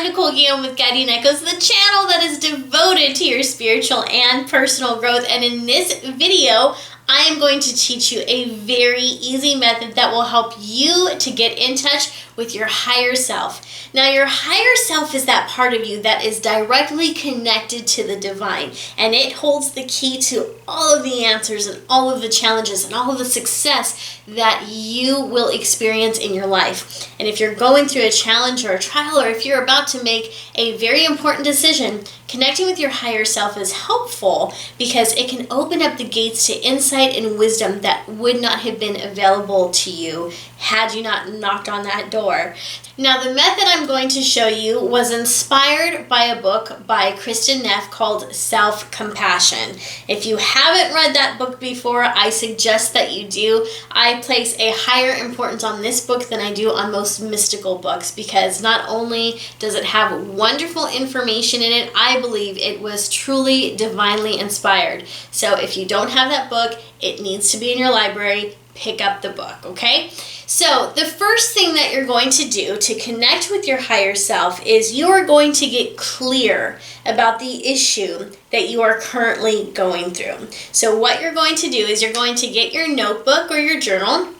I'm Nicole Guillaume with Guiding Echoes, the channel that is devoted to your spiritual and personal growth. And in this video, I am going to teach you a very easy method that will help you to get in touch with your higher self. Now, your higher self is that part of you that is directly connected to the divine, and it holds the key to all of the answers and all of the challenges and all of the success that you will experience in your life. And if you're going through a challenge or a trial, or if you're about to make a very important decision, connecting with your higher self is helpful because it can open up the gates to insight and wisdom that would not have been available to you had you not knocked on that door. Now, the method I'm going to show you was inspired by a book by Kristin Neff called Self-Compassion. If you haven't read that book before, I suggest that you do. I place a higher importance on this book than I do on most mystical books because not only does it have wonderful information in it, I believe it was truly divinely inspired. So if you don't have that book, it needs to be in your library. Pick up the book, okay? So the first thing that you're going to do to connect with your higher self is you're going to get clear about the issue that you are currently going through. So what you're going to do is you're going to get your notebook or your journal,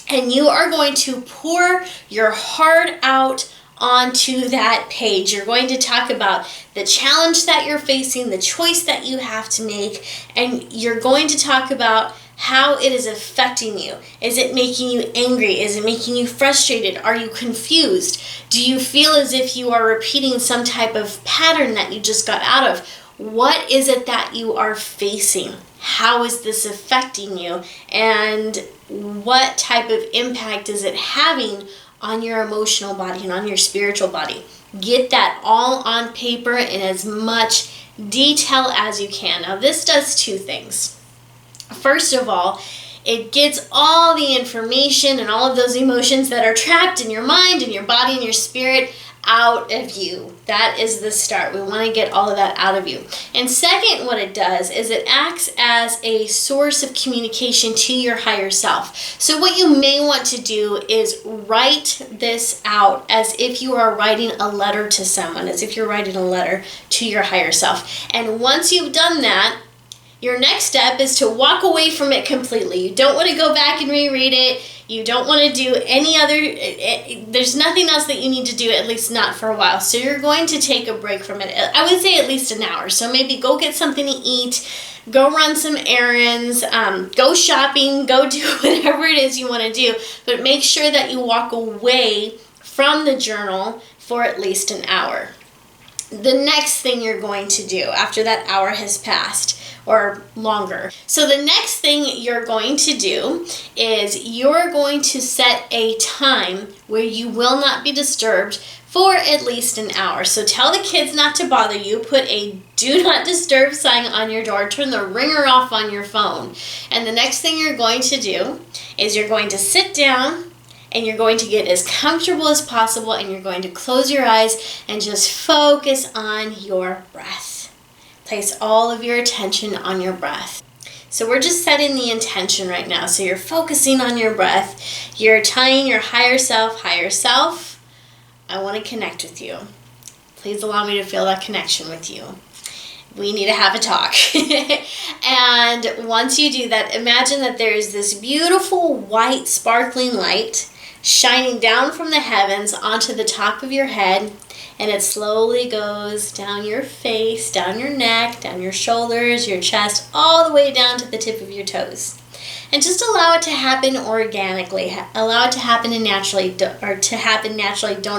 and you are going to pour your heart out onto that page. You're going to talk about the challenge that you're facing, the choice that you have to make, and you're going to talk about how it is affecting you. Is it making you angry? Is it making you frustrated? Are you confused? Do you feel as if you are repeating some type of pattern that you just got out of? What is it that you are facing? How is this affecting you? And what type of impact is it having on your emotional body and on your spiritual body? Get that all on paper in as much detail as you can. Now, this does two things. First of all, it gets all the information and all of those emotions that are trapped in your mind and your body and your spirit out of you. That is the start. We want to get all of that out of you. And second, what it does is it acts as a source of communication to your higher self. So what you may want to do is write this out as if you are writing a letter to someone, as if you're writing a letter to your higher self. And once you've done that, your next step is to walk away from it completely. You don't want to go back and reread it. You don't want to do any other, there's nothing else that you need to do, at least not for a while. So you're going to take a break from it. I would say at least an hour. So maybe go get something to eat, go run some errands, go shopping, go do whatever it is you want to do. But make sure that you walk away from the journal for at least an hour. The next thing you're going to do after that hour has passed, or longer. So the next thing you're going to do is you're going to set a time where you will not be disturbed for at least an hour. So tell the kids not to bother you. Put a do not disturb sign on your door. Turn the ringer off on your phone. And the next thing you're going to do is you're going to sit down and you're going to get as comfortable as possible, and you're going to close your eyes and just focus on your breath. Place all of your attention on your breath. So we're just setting the intention right now. So you're focusing on your breath. You're telling your higher self, I want to connect with you. Please allow me to feel that connection with you. We need to have a talk. And once you do that, imagine that there is this beautiful white sparkling light shining down from the heavens onto the top of your head, and it slowly goes down your face, down your neck, down your shoulders, your chest, all the way down to the tip of your toes. And just allow it to happen organically. Allow it to happen naturally, Don't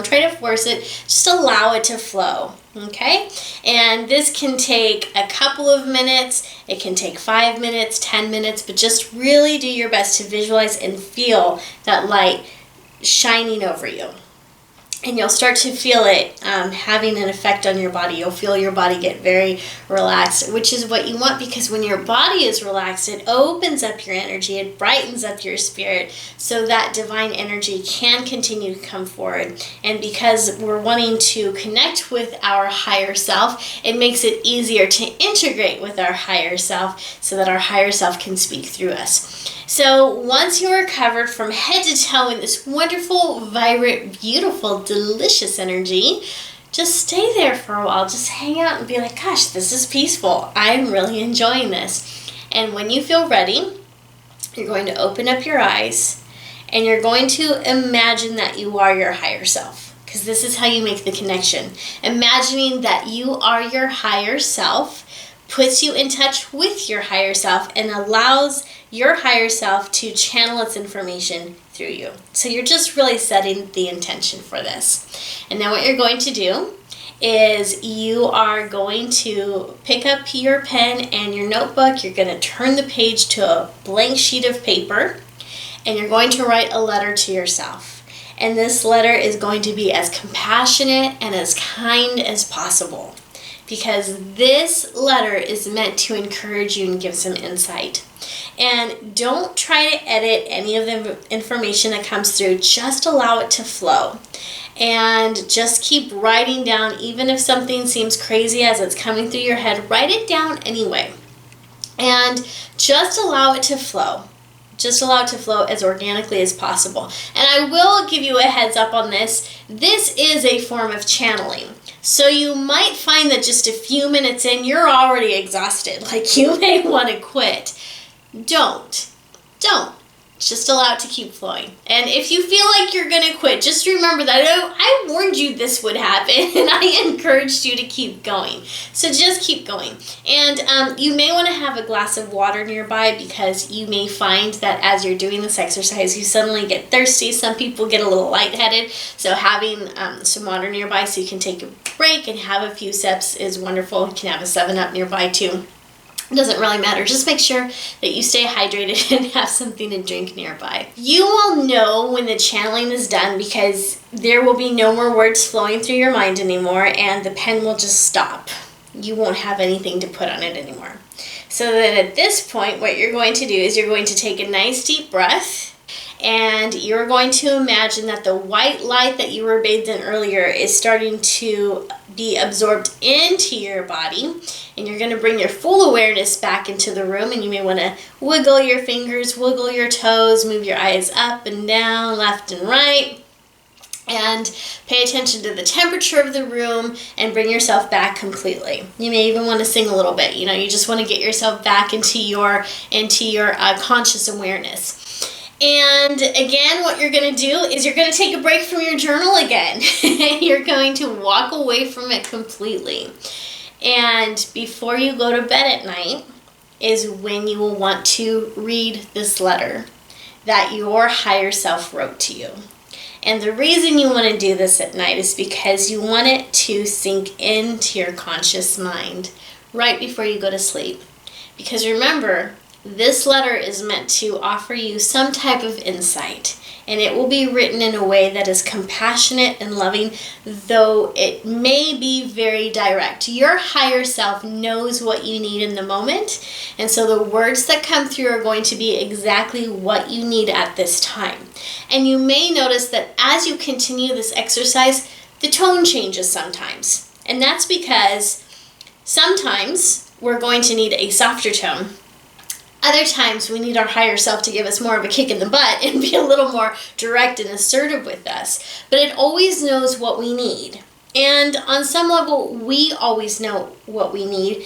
try to force it. Just allow it to flow. Okay? And this can take a couple of minutes. It can take 5 minutes, 10 minutes, but just really do your best to visualize and feel that light shining over you. And you'll start to feel it having an effect on your body. You'll feel your body get very relaxed, which is what you want, because when your body is relaxed, it opens up your energy, it brightens up your spirit, so that divine energy can continue to come forward. And because we're wanting to connect with our higher self, it makes it easier to integrate with our higher self so that our higher self can speak through us. So once you are covered from head to toe in this wonderful, vibrant, beautiful, delicious energy, just stay there for a while. Just hang out and be like, gosh, this is peaceful. I'm really enjoying this. And when you feel ready, you're going to open up your eyes and you're going to imagine that you are your higher self, because this is how you make the connection. Imagining that you are your higher self puts you in touch with your higher self and allows your higher self to channel its information through you. So you're just really setting the intention for this. And now what you're going to do is you are going to pick up your pen and your notebook. You're going to turn the page to a blank sheet of paper and you're going to write a letter to yourself. And this letter is going to be as compassionate and as kind as possible, because this letter is meant to encourage you and give some insight. And don't try to edit any of the information that comes through. Just allow it to flow. And just keep writing down, even if something seems crazy as it's coming through your head, write it down anyway. And just allow it to flow. Just allow it to flow as organically as possible. And I will give you a heads up on this. This is a form of channeling. So you might find that just a few minutes in, you're already exhausted. Like you may want to quit. Don't. Just allow it to keep flowing. And if you feel like you're going to quit, just remember that I warned you this would happen and I encouraged you to keep going. So just keep going. And you may want to have a glass of water nearby, because you may find that as you're doing this exercise, you suddenly get thirsty. Some people get a little lightheaded. So having some water nearby so you can take a break and have a few sips is wonderful. You can have a 7-Up nearby too. It doesn't really matter. Just make sure that you stay hydrated and have something to drink nearby. You will know when the channeling is done, because there will be no more words flowing through your mind anymore and the pen will just stop. You won't have anything to put on it anymore. So then at this point, what you're going to do is you're going to take a nice deep breath, and you're going to imagine that the white light that you were bathed in earlier is starting to be absorbed into your body, and you're going to bring your full awareness back into the room. And you may want to wiggle your fingers, wiggle your toes, move your eyes up and down, left and right, and pay attention to the temperature of the room and bring yourself back completely. You may even want to sing a little bit. You just want to get yourself back into your conscious awareness. And again, what you're going to do is you're going to take a break from your journal again. You're going to walk away from it completely. And before you go to bed at night is when you will want to read this letter that your higher self wrote to you. And the reason you want to do this at night is because you want it to sink into your conscious mind right before you go to sleep. Because remember, this letter is meant to offer you some type of insight, and it will be written in a way that is compassionate and loving, though it may be very direct. Your higher self knows what you need in the moment, and so the words that come through are going to be exactly what you need at this time. And you may notice that as you continue this exercise, the tone changes sometimes. And that's because sometimes we're going to need a softer tone. Other times we need our higher self to give us more of a kick in the butt and be a little more direct and assertive with us. But it always knows what we need. And on some level, we always know what we need.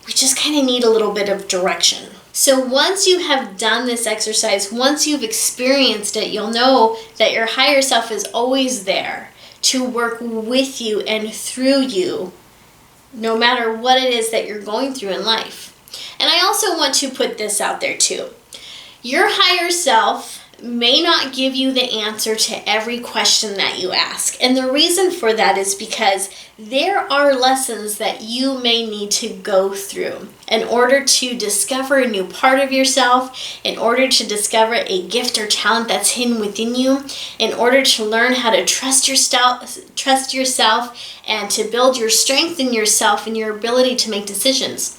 We just kind of need a little bit of direction. So once you have done this exercise, once you've experienced it, you'll know that your higher self is always there to work with you and through you, no matter what it is that you're going through in life. And I also want to put this out there too. Your higher self may not give you the answer to every question that you ask. And the reason for that is because there are lessons that you may need to go through in order to discover a new part of yourself, in order to discover a gift or talent that's hidden within you, in order to learn how to trust yourself and to build your strength in yourself and your ability to make decisions.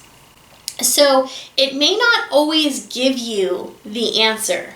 So it may not always give you the answer,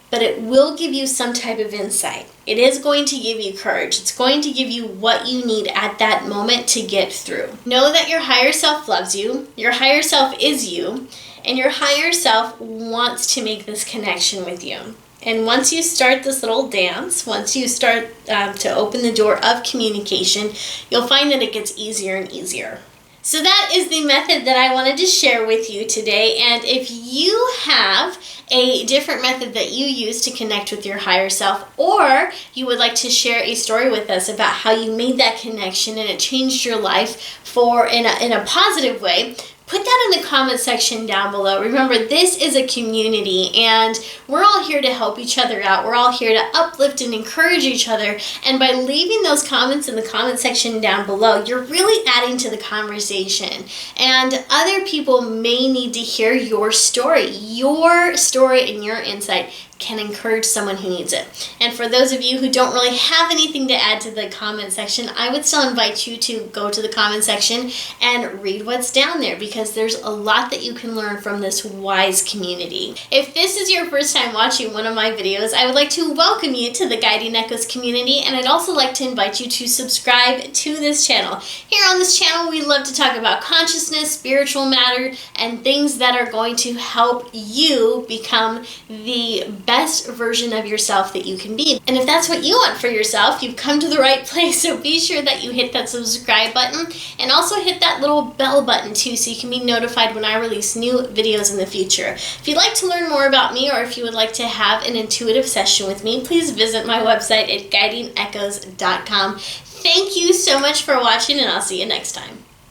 but it will give you some type of insight. It is going to give you courage. It's going to give you what you need at that moment to get through. Know that your higher self loves you, your higher self is you, and your higher self wants to make this connection with you. And once you start this little dance, once you start to open the door of communication, you'll find that it gets easier and easier. So that is the method that I wanted to share with you today. And if you have a different method that you use to connect with your higher self, or you would like to share a story with us about how you made that connection and it changed your life in a positive way, put that in the comment section down below. Remember, this is a community and we're all here to help each other out. We're all here to uplift and encourage each other. And by leaving those comments in the comment section down below, you're really adding to the conversation. And other people may need to hear your story. Your story and your insight can encourage someone who needs it. And for those of you who don't really have anything to add to the comment section, I would still invite you to go to the comment section and read what's down there, because there's a lot that you can learn from this wise community. If this is your first time watching one of my videos, I would like to welcome you to the Guiding Echoes community, and I'd also like to invite you to subscribe to this channel. Here on this channel, we love to talk about consciousness, spiritual matter, and things that are going to help you become the best version of yourself that you can be. And if that's what you want for yourself, you've come to the right place. So be sure that you hit that subscribe button and also hit that little bell button too, so you can be notified when I release new videos in the future. If you'd like to learn more about me, or if you would like to have an intuitive session with me, please visit my website at guidingechoes.com. Thank you so much for watching, and I'll see you next time.